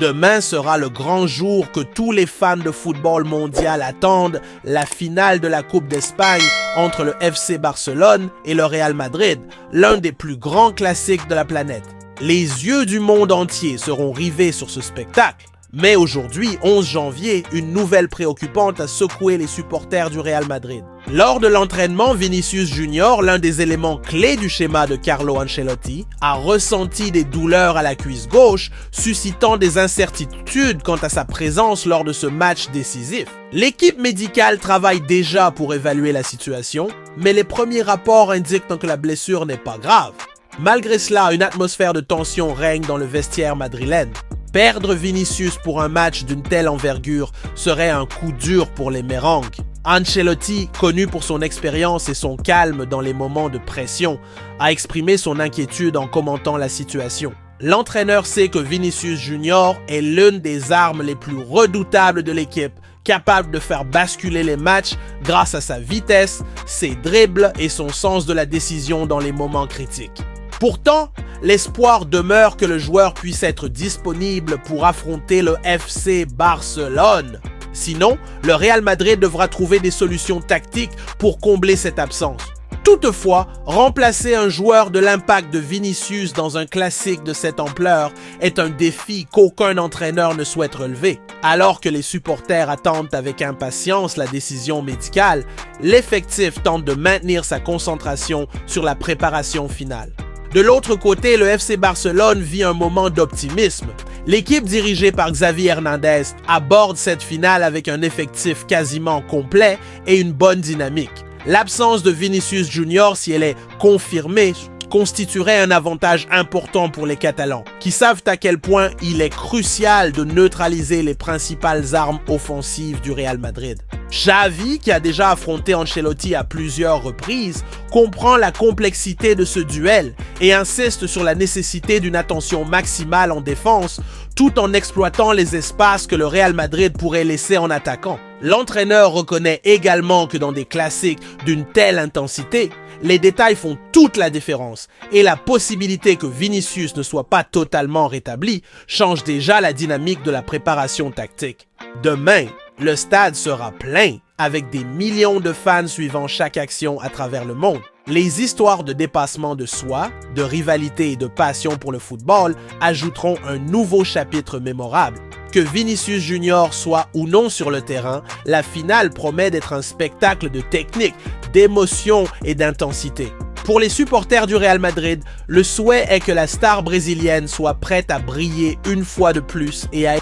Demain sera le grand jour que tous les fans de football mondial attendent, la finale de la Coupe d'Espagne entre le FC Barcelone et le Real Madrid, l'un des plus grands classiques de la planète. Les yeux du monde entier seront rivés sur ce spectacle. Mais aujourd'hui, 11 janvier, une nouvelle préoccupante a secoué les supporters du Real Madrid. Lors de l'entraînement, Vinicius Junior, l'un des éléments clés du schéma de Carlo Ancelotti, a ressenti des douleurs à la cuisse gauche, suscitant des incertitudes quant à sa présence lors de ce match décisif. L'équipe médicale travaille déjà pour évaluer la situation, mais les premiers rapports indiquent que la blessure n'est pas grave. Malgré cela, une atmosphère de tension règne dans le vestiaire madrilène. Perdre Vinicius pour un match d'une telle envergure serait un coup dur pour les Merengues. Ancelotti, connu pour son expérience et son calme dans les moments de pression, a exprimé son inquiétude en commentant la situation. L'entraîneur sait que Vinicius Junior est l'une des armes les plus redoutables de l'équipe, capable de faire basculer les matchs grâce à sa vitesse, ses dribbles et son sens de la décision dans les moments critiques. Pourtant, l'espoir demeure que le joueur puisse être disponible pour affronter le FC Barcelone. Sinon, le Real Madrid devra trouver des solutions tactiques pour combler cette absence. Toutefois, remplacer un joueur de l'impact de Vinicius dans un classique de cette ampleur est un défi qu'aucun entraîneur ne souhaite relever. Alors que les supporters attendent avec impatience la décision médicale, l'effectif tente de maintenir sa concentration sur la préparation finale. De l'autre côté, le FC Barcelone vit un moment d'optimisme. L'équipe dirigée par Xavi Hernandez aborde cette finale avec un effectif quasiment complet et une bonne dynamique. L'absence de Vinicius Junior, si elle est confirmée, constituerait un avantage important pour les Catalans, qui savent à quel point il est crucial de neutraliser les principales armes offensives du Real Madrid. Xavi, qui a déjà affronté Ancelotti à plusieurs reprises, comprend la complexité de ce duel et insiste sur la nécessité d'une attention maximale en défense, tout en exploitant les espaces que le Real Madrid pourrait laisser en attaquant. L'entraîneur reconnaît également que dans des classiques d'une telle intensité, les détails font toute la différence et la possibilité que Vinicius ne soit pas totalement rétabli change déjà la dynamique de la préparation tactique. Demain, le stade sera plein avec des millions de fans suivant chaque action à travers le monde. Les histoires de dépassement de soi, de rivalité et de passion pour le football ajouteront un nouveau chapitre mémorable. Que Vinicius Junior soit ou non sur le terrain, la finale promet d'être un spectacle de technique, d'émotion et d'intensité. Pour les supporters du Real Madrid, le souhait est que la star brésilienne soit prête à briller une fois de plus et à